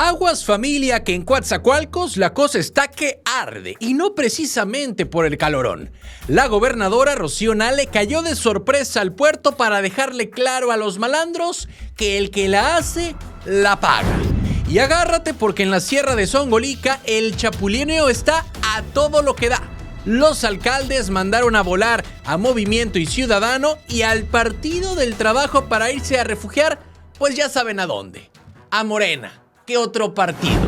Aguas familia, que en Coatzacoalcos la cosa está que arde, y no precisamente por el calorón. La gobernadora Rocío Nale cayó de sorpresa al puerto para dejarle claro a los malandros que el que la hace, la paga. Y agárrate porque en la Sierra de Zongolica el chapulineo está a todo lo que da. Los alcaldes mandaron a volar a Movimiento y Ciudadano y al Partido del Trabajo para irse a refugiar, pues ya saben a dónde, a Morena. ¿Qué otro partido?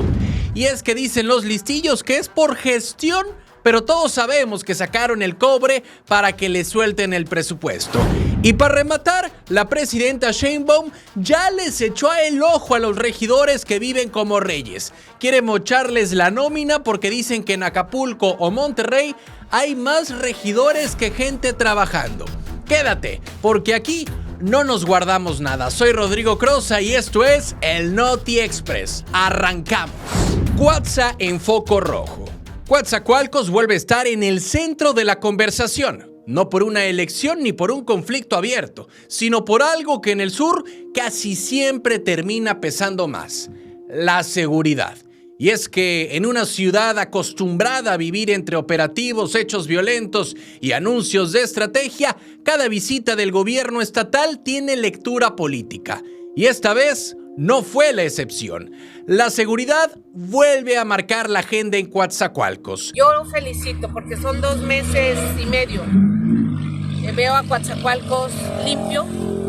Y es que dicen los listillos que es por gestión, pero todos sabemos que sacaron el cobre para que le suelten el presupuesto. Y para rematar, la presidenta Sheinbaum ya les echó el ojo a los regidores que viven como reyes. Quiere mocharles la nómina porque dicen que en Acapulco o Monterrey hay más regidores que gente trabajando. Quédate, porque aquí no nos guardamos nada. Soy Rodrigo Croza y esto es el Noti Express. Arrancamos. Coatza en foco rojo. Coatzacoalcos vuelve a estar en el centro de la conversación. No por una elección ni por un conflicto abierto, sino por algo que en el sur casi siempre termina pesando más: la seguridad. Y es que en una ciudad acostumbrada a vivir entre operativos, hechos violentos y anuncios de estrategia, cada visita del gobierno estatal tiene lectura política. Y esta vez no fue la excepción. La seguridad vuelve a marcar la agenda en Coatzacoalcos. Yo lo felicito porque son 2 meses y medio. Veo a Coatzacoalcos limpio.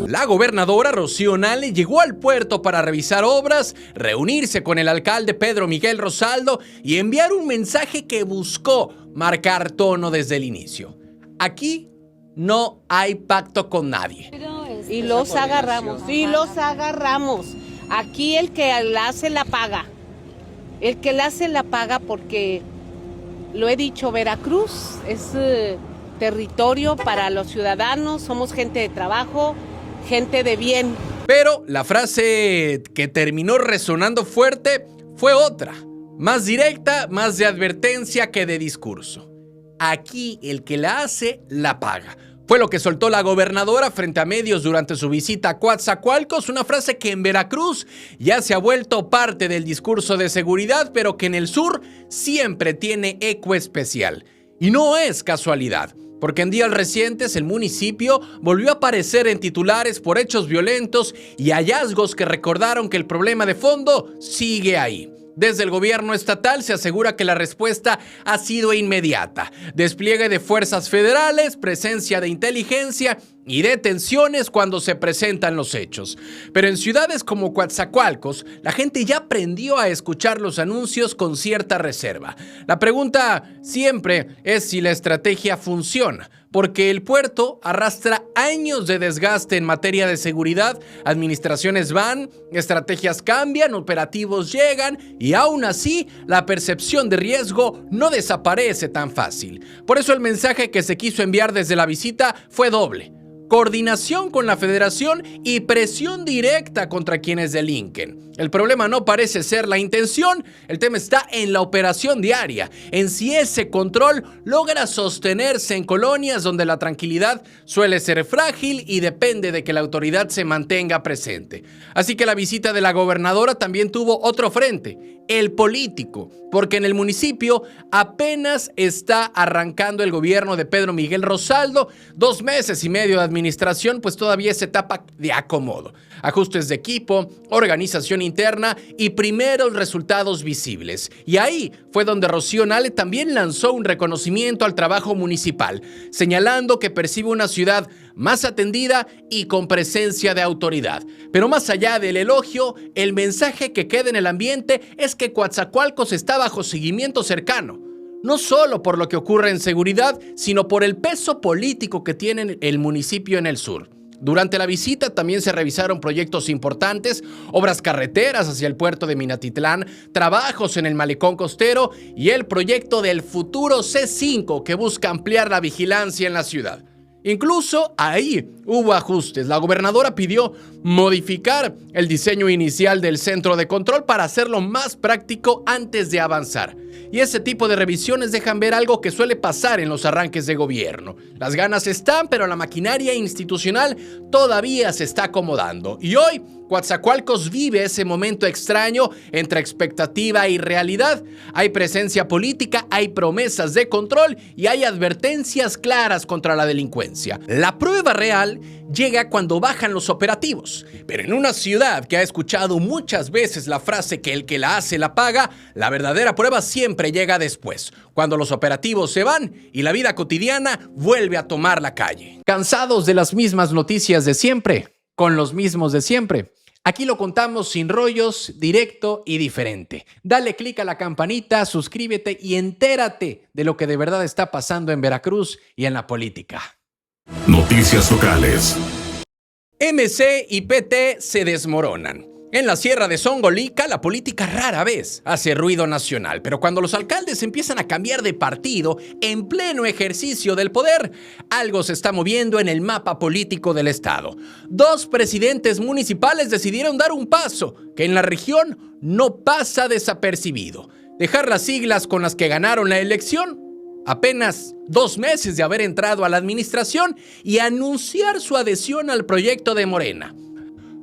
La gobernadora Rocío Nale llegó al puerto para revisar obras, reunirse con el alcalde Pedro Miguel Rosaldo y enviar un mensaje que buscó marcar tono desde el inicio. Aquí no hay pacto con nadie. Y los agarramos. Aquí el que la hace la paga. El que la hace la paga porque, lo he dicho, Veracruz es territorio para los ciudadanos, somos gente de trabajo, gente de bien. Pero la frase que terminó resonando fuerte fue otra, más directa, más de advertencia que de discurso. Aquí el que la hace, la paga. Fue lo que soltó la gobernadora frente a medios durante su visita a Coatzacoalcos, una frase que en Veracruz ya se ha vuelto parte del discurso de seguridad, pero que en el sur siempre tiene eco especial. Y no es casualidad, porque en días recientes el municipio volvió a aparecer en titulares por hechos violentos y hallazgos que recordaron que el problema de fondo sigue ahí. Desde el gobierno estatal se asegura que la respuesta ha sido inmediata. Despliegue de fuerzas federales, presencia de inteligencia y detenciones cuando se presentan los hechos. Pero en ciudades como Coatzacoalcos, la gente ya aprendió a escuchar los anuncios con cierta reserva. La pregunta siempre es si la estrategia funciona, porque el puerto arrastra años de desgaste en materia de seguridad. Administraciones van, estrategias cambian, operativos llegan y aún así la percepción de riesgo no desaparece tan fácil. Por eso el mensaje que se quiso enviar desde la visita fue doble: coordinación con la federación y presión directa contra quienes delinquen. El problema no parece ser la intención, el tema está en la operación diaria, en si ese control logra sostenerse en colonias donde la tranquilidad suele ser frágil y depende de que la autoridad se mantenga presente. Así que la visita de la gobernadora también tuvo otro frente: el político, porque en el municipio apenas está arrancando el gobierno de Pedro Miguel Rosaldo. 2 meses y medio de administración, pues todavía es etapa de acomodo, ajustes de equipo, organización interna y primeros resultados visibles. Y ahí fue donde Rocío Nale también lanzó un reconocimiento al trabajo municipal, señalando que percibe una ciudad más atendida y con presencia de autoridad. Pero más allá del elogio, el mensaje que queda en el ambiente es que Coatzacoalcos está bajo seguimiento cercano, no solo por lo que ocurre en seguridad, sino por el peso político que tiene el municipio en el sur. Durante la visita también se revisaron proyectos importantes, obras carreteras hacia el puerto de Minatitlán, trabajos en el malecón costero y el proyecto del futuro C5 que busca ampliar la vigilancia en la ciudad. Incluso ahí hubo ajustes. La gobernadora pidió modificar el diseño inicial del centro de control para hacerlo más práctico antes de avanzar. Y ese tipo de revisiones dejan ver algo que suele pasar en los arranques de gobierno. Las ganas están, pero la maquinaria institucional todavía se está acomodando. Y hoy Coatzacoalcos vive ese momento extraño entre expectativa y realidad. Hay presencia política, hay promesas de control y hay advertencias claras contra la delincuencia. La prueba real llega cuando bajan los operativos. Pero en una ciudad que ha escuchado muchas veces la frase que el que la hace la paga, la verdadera prueba siempre llega después, cuando los operativos se van y la vida cotidiana vuelve a tomar la calle. ¿Cansados de las mismas noticias de siempre? Con los mismos de siempre. Aquí lo contamos sin rollos, directo y diferente. Dale click a la campanita, suscríbete y entérate de lo que de verdad está pasando en Veracruz y en la política. Noticias locales. MC y PT se desmoronan. En la Sierra de Zongolica, la política rara vez hace ruido nacional, pero cuando los alcaldes empiezan a cambiar de partido en pleno ejercicio del poder, algo se está moviendo en el mapa político del estado. 2 presidentes municipales decidieron dar un paso que en la región no pasa desapercibido: dejar las siglas con las que ganaron la elección, apenas 2 meses de haber entrado a la administración, y anunciar su adhesión al proyecto de Morena.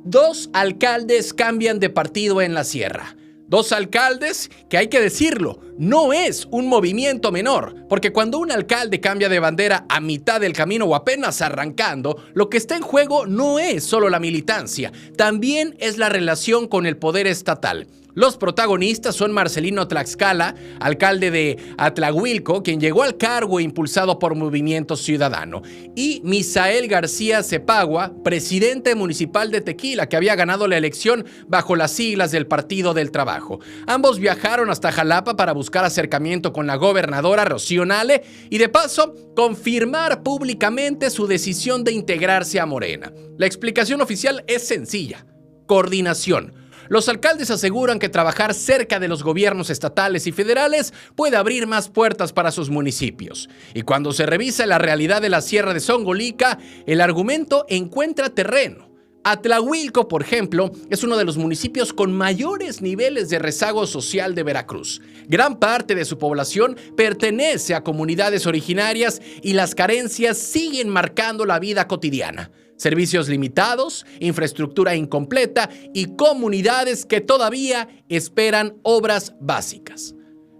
2 alcaldes cambian de partido en la Sierra. 2 alcaldes que, hay que decirlo, no es un movimiento menor, porque cuando un alcalde cambia de bandera a mitad del camino o apenas arrancando, lo que está en juego no es solo la militancia, también es la relación con el poder estatal. Los protagonistas son Marcelino Tlaxcala, alcalde de Atlahuilco, quien llegó al cargo impulsado por Movimiento Ciudadano, y Misael García Cepagua, presidente municipal de Tequila, que había ganado la elección bajo las siglas del Partido del Trabajo. Ambos viajaron hasta Jalapa para buscar acercamiento con la gobernadora Rocío Nale y, de paso, confirmar públicamente su decisión de integrarse a Morena. La explicación oficial es sencilla: coordinación. Los alcaldes aseguran que trabajar cerca de los gobiernos estatales y federales puede abrir más puertas para sus municipios. Y cuando se revisa la realidad de la Sierra de Zongolica, el argumento encuentra terreno. Atlahuilco, por ejemplo, es uno de los municipios con mayores niveles de rezago social de Veracruz. Gran parte de su población pertenece a comunidades originarias y las carencias siguen marcando la vida cotidiana. Servicios limitados, infraestructura incompleta y comunidades que todavía esperan obras básicas.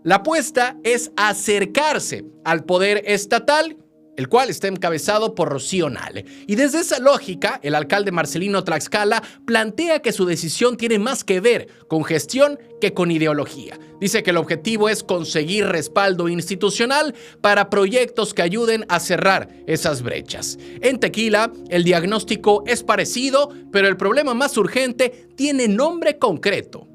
La apuesta es acercarse al poder estatal, el cual está encabezado por Rocío Nale. Y desde esa lógica, el alcalde Marcelino Tlaxcala plantea que su decisión tiene más que ver con gestión que con ideología. Dice que el objetivo es conseguir respaldo institucional para proyectos que ayuden a cerrar esas brechas. En Tequila, el diagnóstico es parecido, pero el problema más urgente tiene nombre concreto: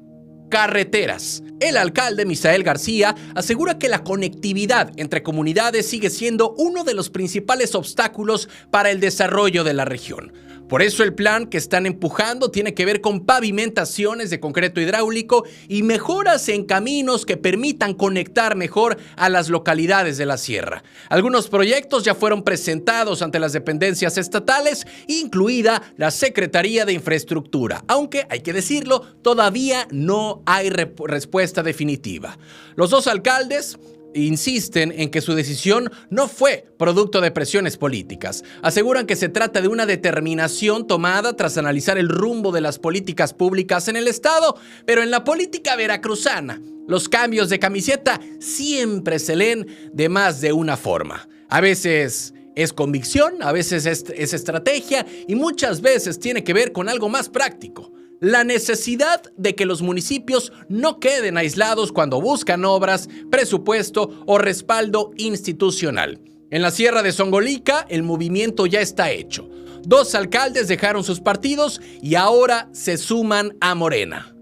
carreteras. El alcalde Misael García asegura que la conectividad entre comunidades sigue siendo uno de los principales obstáculos para el desarrollo de la región. Por eso el plan que están empujando tiene que ver con pavimentaciones de concreto hidráulico y mejoras en caminos que permitan conectar mejor a las localidades de la sierra. Algunos proyectos ya fueron presentados ante las dependencias estatales, incluida la Secretaría de Infraestructura, aunque, hay que decirlo, todavía no hay respuesta definitiva. Los 2 alcaldes insisten en que su decisión no fue producto de presiones políticas. Aseguran que se trata de una determinación tomada tras analizar el rumbo de las políticas públicas en el estado, pero en la política veracruzana, los cambios de camiseta siempre se leen de más de una forma. A veces es convicción, a veces es estrategia y muchas veces tiene que ver con algo más práctico: la necesidad de que los municipios no queden aislados cuando buscan obras, presupuesto o respaldo institucional. En la Sierra de Zongolica, el movimiento ya está hecho. 2 alcaldes dejaron sus partidos y ahora se suman a Morena.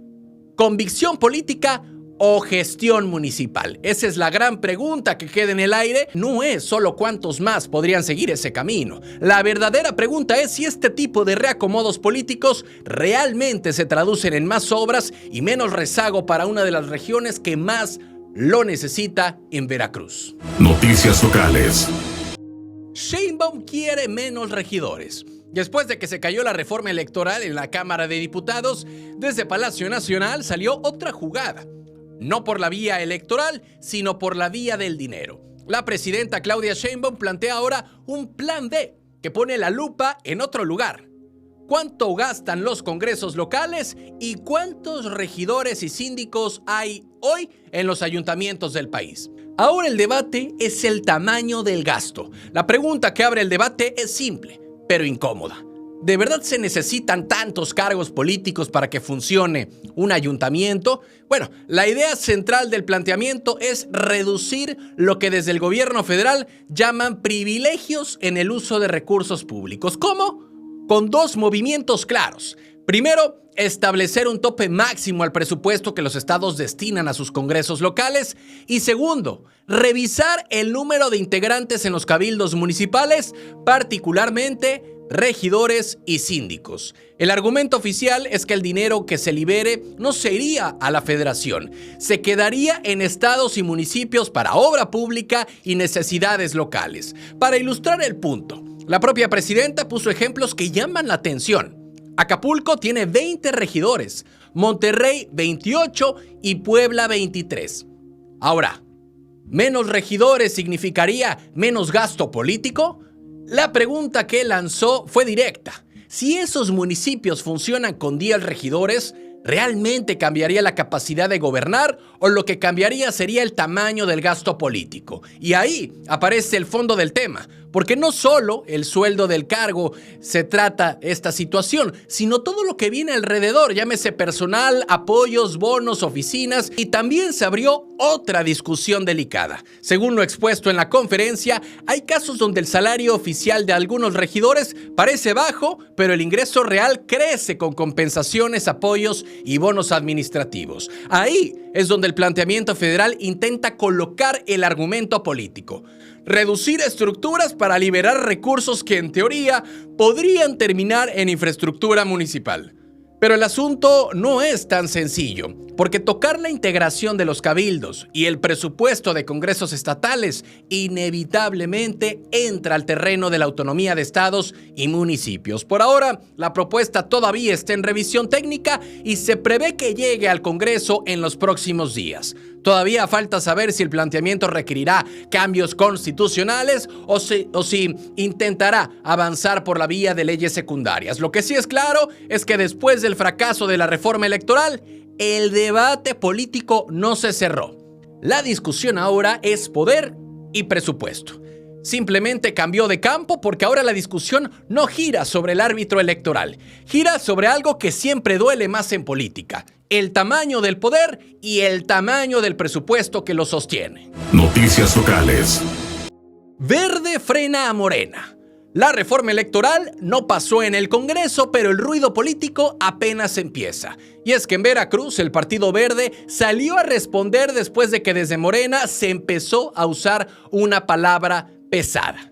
¿Convicción política o gestión municipal? Esa es la gran pregunta que queda en el aire. No es solo cuántos más podrían seguir ese camino. La verdadera pregunta es si este tipo de reacomodos políticos realmente se traducen en más obras y menos rezago para una de las regiones que más lo necesita en Veracruz. Noticias locales. Sheinbaum quiere menos regidores. Después de que se cayó la reforma electoral en la Cámara de Diputados, desde Palacio Nacional salió otra jugada. No por la vía electoral, sino por la vía del dinero. La presidenta Claudia Sheinbaum plantea ahora un plan B que pone la lupa en otro lugar: cuánto gastan los congresos locales y cuántos regidores y síndicos hay hoy en los ayuntamientos del país. Ahora el debate es el tamaño del gasto. La pregunta que abre el debate es simple, pero incómoda. ¿De verdad se necesitan tantos cargos políticos para que funcione un ayuntamiento? Bueno, la idea central del planteamiento es reducir lo que desde el gobierno federal llaman privilegios en el uso de recursos públicos. ¿Cómo? Con dos movimientos claros. Primero, establecer un tope máximo al presupuesto que los estados destinan a sus congresos locales. Y segundo, revisar el número de integrantes en los cabildos municipales, particularmente regidores y síndicos. El argumento oficial es que el dinero que se libere no se iría a la federación, se quedaría en estados y municipios para obra pública y necesidades locales. Para ilustrar el punto, la propia presidenta puso ejemplos que llaman la atención. Acapulco tiene 20 regidores, Monterrey 28 y Puebla 23. Ahora, ¿menos regidores significaría menos gasto político? La pregunta que lanzó fue directa. Si esos municipios funcionan con 10 regidores, ¿realmente cambiaría la capacidad de gobernar o lo que cambiaría sería el tamaño del gasto político? Y ahí aparece el fondo del tema, porque no solo el sueldo del cargo se trata esta situación, sino todo lo que viene alrededor, llámese personal, apoyos, bonos, oficinas, y también se abrió otra discusión delicada. Según lo expuesto en la conferencia, hay casos donde el salario oficial de algunos regidores parece bajo, pero el ingreso real crece con compensaciones, apoyos y bonos administrativos. Ahí es donde el planteamiento federal intenta colocar el argumento político. Reducir estructuras para liberar recursos que en teoría podrían terminar en infraestructura municipal. Pero el asunto no es tan sencillo, porque tocar la integración de los cabildos y el presupuesto de congresos estatales inevitablemente entra al terreno de la autonomía de estados y municipios. Por ahora, la propuesta todavía está en revisión técnica y se prevé que llegue al Congreso en los próximos días. Todavía falta saber si el planteamiento requerirá cambios constitucionales o si intentará avanzar por la vía de leyes secundarias. Lo que sí es claro es que después del fracaso de la reforma electoral, el debate político no se cerró. La discusión ahora es poder y presupuesto. Simplemente cambió de campo porque ahora la discusión no gira sobre el árbitro electoral, gira sobre algo que siempre duele más en política: el tamaño del poder y el tamaño del presupuesto que lo sostiene. Noticias locales. Verde frena a Morena. La reforma electoral no pasó en el Congreso, pero el ruido político apenas empieza. Y es que en Veracruz el Partido Verde salió a responder después de que desde Morena se empezó a usar una palabra pesada: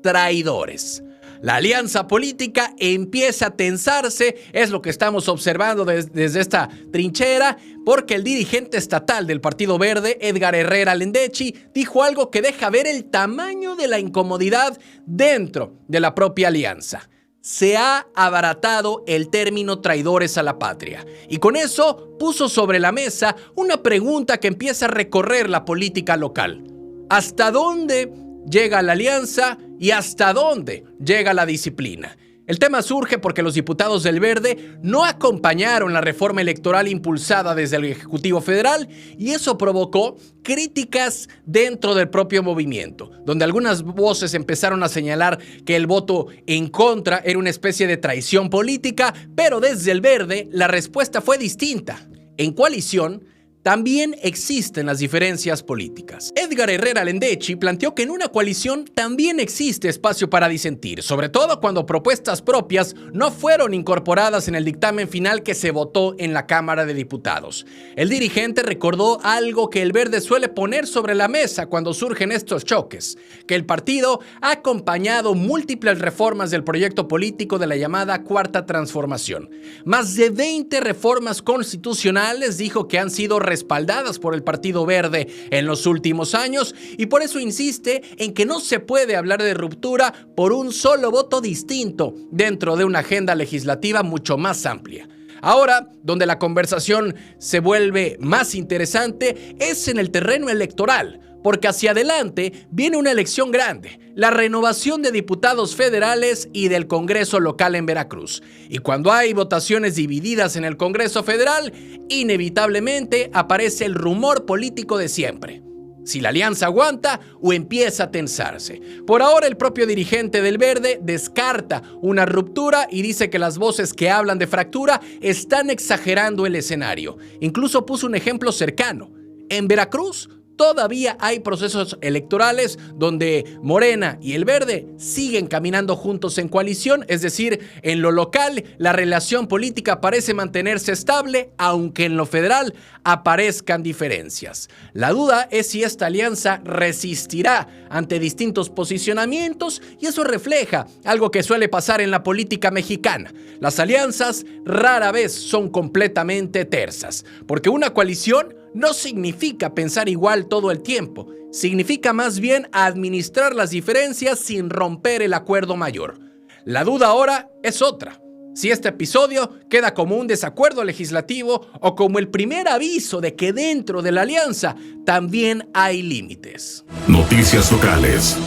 traidores. La alianza política empieza a tensarse, es lo que estamos observando desde esta trinchera, porque el dirigente estatal del Partido Verde, Edgar Herrera Lendechi, dijo algo que deja ver el tamaño de la incomodidad dentro de la propia alianza. Se ha abaratado el término traidores a la patria, y con eso puso sobre la mesa una pregunta que empieza a recorrer la política local. ¿Hasta dónde llega la alianza y hasta dónde llega la disciplina? El tema surge porque los diputados del Verde no acompañaron la reforma electoral impulsada desde el Ejecutivo Federal, y eso provocó críticas dentro del propio movimiento, donde algunas voces empezaron a señalar que el voto en contra era una especie de traición política, pero desde el Verde la respuesta fue distinta. En coalición también existen las diferencias políticas. Edgar Herrera Lendechi planteó que en una coalición también existe espacio para disentir, sobre todo cuando propuestas propias no fueron incorporadas en el dictamen final que se votó en la Cámara de Diputados. El dirigente recordó algo que el Verde suele poner sobre la mesa cuando surgen estos choques: que el partido ha acompañado múltiples reformas del proyecto político de la llamada Cuarta Transformación. Más de 20 reformas constitucionales dijo que han sido respaldadas por el Partido Verde en los últimos años, y por eso insiste en que no se puede hablar de ruptura por un solo voto distinto dentro de una agenda legislativa mucho más amplia. Ahora, donde la conversación se vuelve más interesante es en el terreno electoral, porque hacia adelante viene una elección grande, la renovación de diputados federales y del Congreso local en Veracruz. Y cuando hay votaciones divididas en el Congreso federal, inevitablemente aparece el rumor político de siempre: si la alianza aguanta o empieza a tensarse. Por ahora, el propio dirigente del Verde descarta una ruptura y dice que las voces que hablan de fractura están exagerando el escenario. Incluso puso un ejemplo cercano. En Veracruz todavía hay procesos electorales donde Morena y el Verde siguen caminando juntos en coalición, es decir, en lo local la relación política parece mantenerse estable, aunque en lo federal aparezcan diferencias. La duda es si esta alianza resistirá ante distintos posicionamientos, y eso refleja algo que suele pasar en la política mexicana. Las alianzas rara vez son completamente tersas, porque una coalición no significa pensar igual todo el tiempo, significa más bien administrar las diferencias sin romper el acuerdo mayor. La duda ahora es otra: si este episodio queda como un desacuerdo legislativo o como el primer aviso de que dentro de la alianza también hay límites. Noticias locales.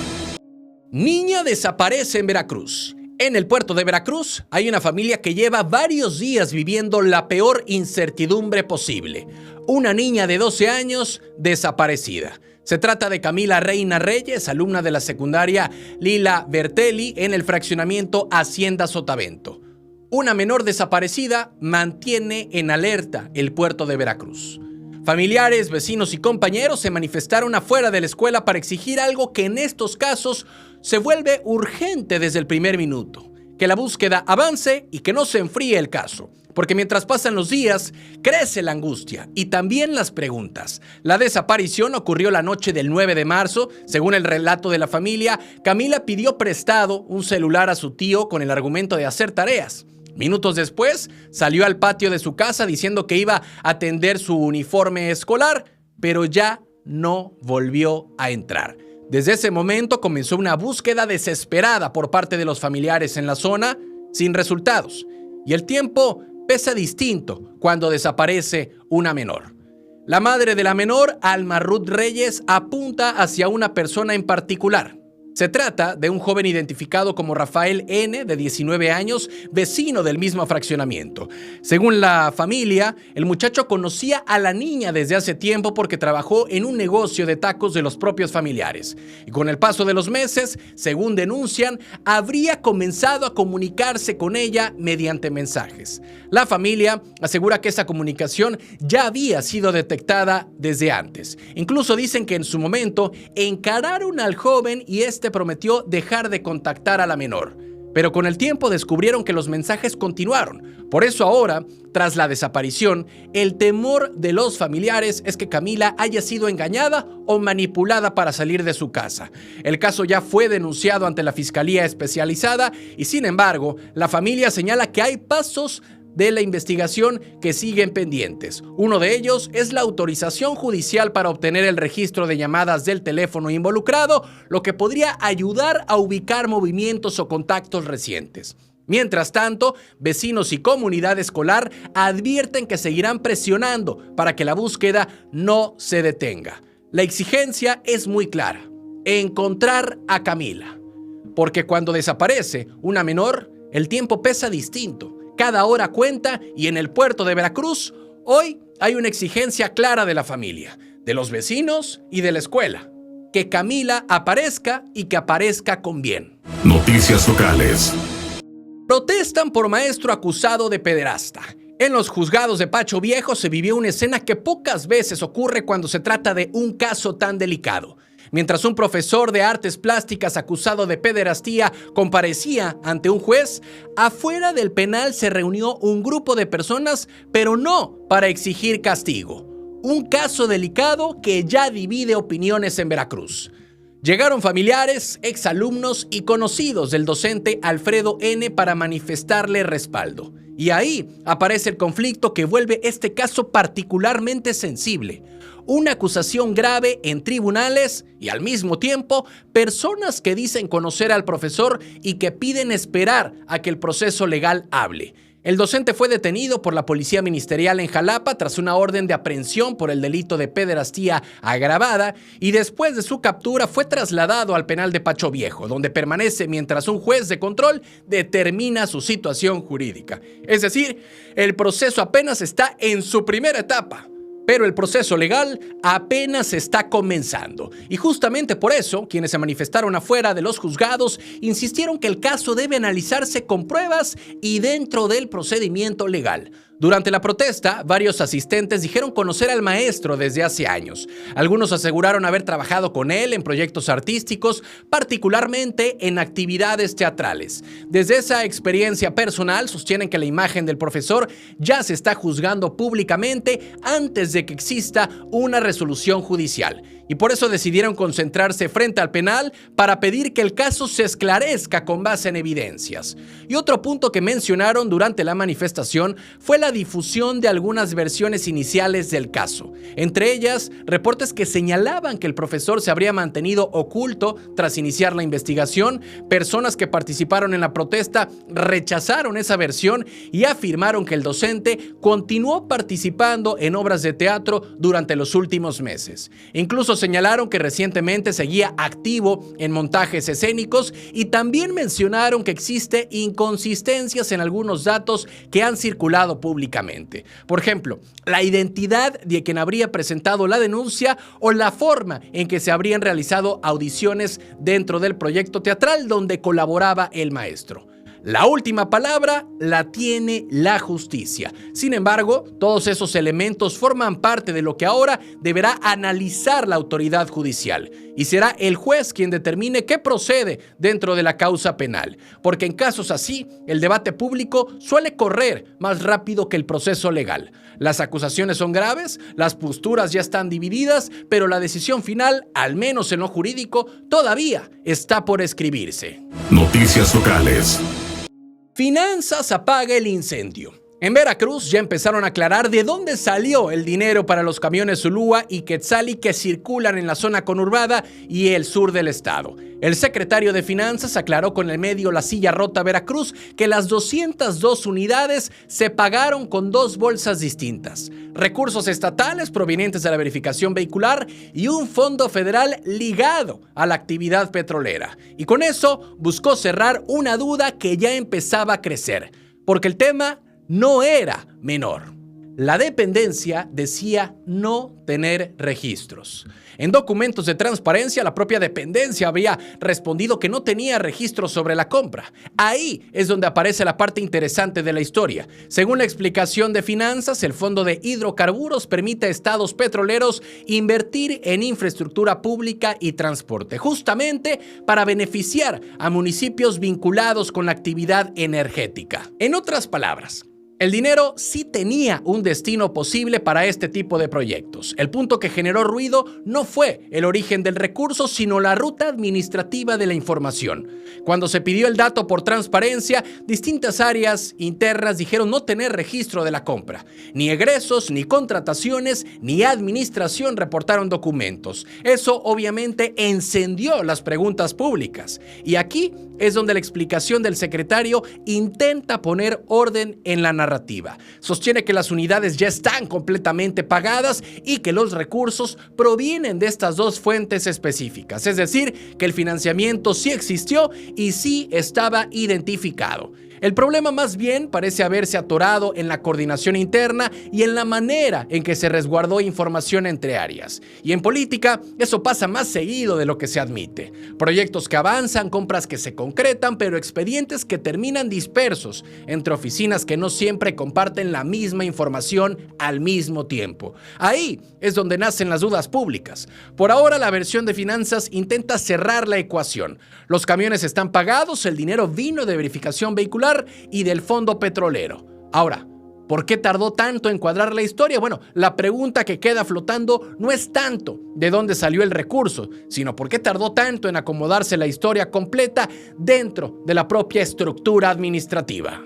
Niña desaparece en Veracruz. En el puerto de Veracruz hay una familia que lleva varios días viviendo la peor incertidumbre posible. Una niña de 12 años desaparecida. Se trata de Camila Reina Reyes, alumna de la secundaria Lila Bertelli en el fraccionamiento Hacienda Sotavento. Una menor desaparecida mantiene en alerta el puerto de Veracruz. Familiares, vecinos y compañeros se manifestaron afuera de la escuela para exigir algo que en estos casos se vuelve urgente desde el primer minuto: que la búsqueda avance y que no se enfríe el caso. Porque mientras pasan los días, crece la angustia y también las preguntas. La desaparición ocurrió la noche del 9 de marzo. Según el relato de la familia, Camila pidió prestado un celular a su tío con el argumento de hacer tareas. Minutos después, salió al patio de su casa diciendo que iba a tender su uniforme escolar, pero ya no volvió a entrar. Desde ese momento comenzó una búsqueda desesperada por parte de los familiares en la zona, sin resultados. Y el tiempo pesa distinto cuando desaparece una menor. La madre de la menor, Alma Ruth Reyes, apunta hacia una persona en particular. Se trata de un joven identificado como Rafael N., de 19 años, vecino del mismo fraccionamiento. Según la familia, el muchacho conocía a la niña desde hace tiempo porque trabajó en un negocio de tacos de los propios familiares. Y con el paso de los meses, según denuncian, habría comenzado a comunicarse con ella mediante mensajes. La familia asegura que esa comunicación ya había sido detectada desde antes. Incluso dicen que en su momento encararon al joven y prometió dejar de contactar a la menor. Pero con el tiempo descubrieron que los mensajes continuaron. Por eso ahora, tras la desaparición, el temor de los familiares es que Camila haya sido engañada o manipulada para salir de su casa. El caso ya fue denunciado ante la Fiscalía Especializada y, sin embargo, la familia señala que hay pasos de la investigación que siguen pendientes. Uno de ellos es la autorización judicial para obtener el registro de llamadas del teléfono involucrado, lo que podría ayudar a ubicar movimientos o contactos recientes. Mientras tanto, vecinos y comunidad escolar advierten que seguirán presionando para que la búsqueda no se detenga. La exigencia es muy clara: encontrar a Camila. Porque cuando desaparece una menor, el tiempo pesa distinto. Cada hora cuenta y en el puerto de Veracruz hoy hay una exigencia clara de la familia, de los vecinos y de la escuela: que Camila aparezca y que aparezca con bien. Noticias locales. Protestan por maestro acusado de pederasta. En los juzgados de Pacho Viejo se vivió una escena que pocas veces ocurre cuando se trata de un caso tan delicado. Mientras un profesor de artes plásticas acusado de pederastía comparecía ante un juez, afuera del penal se reunió un grupo de personas, pero no para exigir castigo. Un caso delicado que ya divide opiniones en Veracruz. Llegaron familiares, exalumnos y conocidos del docente Alfredo N. para manifestarle respaldo. Y ahí aparece el conflicto que vuelve este caso particularmente sensible. Una acusación grave en tribunales y al mismo tiempo personas que dicen conocer al profesor y que piden esperar a que el proceso legal hable. El docente fue detenido por la policía ministerial en Jalapa tras una orden de aprehensión por el delito de pederastía agravada y después de su captura fue trasladado al penal de Pacho Viejo, donde permanece mientras un juez de control determina su situación jurídica. Es decir, el proceso apenas está en su primera etapa. Pero el proceso legal apenas está comenzando. Y justamente por eso, quienes se manifestaron afuera de los juzgados insistieron que el caso debe analizarse con pruebas y dentro del procedimiento legal. Durante la protesta, varios asistentes dijeron conocer al maestro desde hace años. Algunos aseguraron haber trabajado con él en proyectos artísticos, particularmente en actividades teatrales. Desde esa experiencia personal, sostienen que la imagen del profesor ya se está juzgando públicamente antes de que exista una resolución judicial. Y por eso decidieron concentrarse frente al penal para pedir que el caso se esclarezca con base en evidencias. Y otro punto que mencionaron durante la manifestación fue la difusión de algunas versiones iniciales del caso. Entre ellas, reportes que señalaban que el profesor se habría mantenido oculto tras iniciar la investigación. Personas que participaron en la protesta rechazaron esa versión y afirmaron que el docente continuó participando en obras de teatro durante los últimos meses. Incluso señalaron que recientemente seguía activo en montajes escénicos y también mencionaron que existe inconsistencias en algunos datos que han circulado públicamente. Por ejemplo, la identidad de quien habría presentado la denuncia o la forma en que se habrían realizado audiciones dentro del proyecto teatral donde colaboraba el maestro. La última palabra la tiene la justicia. Sin embargo, todos esos elementos forman parte de lo que ahora deberá analizar la autoridad judicial. Y será el juez quien determine qué procede dentro de la causa penal. Porque en casos así, el debate público suele correr más rápido que el proceso legal. Las acusaciones son graves, las posturas ya están divididas, pero la decisión final, al menos en lo jurídico, todavía está por escribirse. Noticias locales. Finanzas apaga el incendio. En Veracruz ya empezaron a aclarar de dónde salió el dinero para los camiones Zulúa y Quetzali que circulan en la zona conurbada y el sur del estado. El secretario de Finanzas aclaró con el medio La Silla Rota Veracruz que las 202 unidades se pagaron con dos bolsas distintas: recursos estatales provenientes de la verificación vehicular y un fondo federal ligado a la actividad petrolera. Y con eso buscó cerrar una duda que ya empezaba a crecer, porque el tema no era menor. La dependencia decía no tener registros. En documentos de transparencia, la propia dependencia había respondido que no tenía registros sobre la compra. Ahí es donde aparece la parte interesante de la historia. Según la explicación de Finanzas, el Fondo de Hidrocarburos permite a estados petroleros invertir en infraestructura pública y transporte, justamente para beneficiar a municipios vinculados con la actividad energética. En otras palabras, el dinero sí tenía un destino posible para este tipo de proyectos. El punto que generó ruido no fue el origen del recurso, sino la ruta administrativa de la información. Cuando se pidió el dato por transparencia, distintas áreas internas dijeron no tener registro de la compra. Ni egresos, ni contrataciones, ni administración reportaron documentos. Eso obviamente encendió las preguntas públicas. Y aquí es donde la explicación del secretario intenta poner orden en la narrativa. Sostiene que las unidades ya están completamente pagadas y que los recursos provienen de estas dos fuentes específicas. Es decir, que el financiamiento sí existió y sí estaba identificado. El problema más bien parece haberse atorado en la coordinación interna y en la manera en que se resguardó información entre áreas. Y en política, eso pasa más seguido de lo que se admite. Proyectos que avanzan, compras que se concretan, pero expedientes que terminan dispersos entre oficinas que no siempre comparten la misma información al mismo tiempo. Ahí es donde nacen las dudas públicas. Por ahora, la versión de Finanzas intenta cerrar la ecuación. Los camiones están pagados, el dinero vino de verificación vehicular y del fondo petrolero. Ahora, ¿por qué tardó tanto en cuadrar la historia? Bueno, la pregunta que queda flotando no es tanto de dónde salió el recurso, sino por qué tardó tanto en acomodarse la historia completa dentro de la propia estructura administrativa.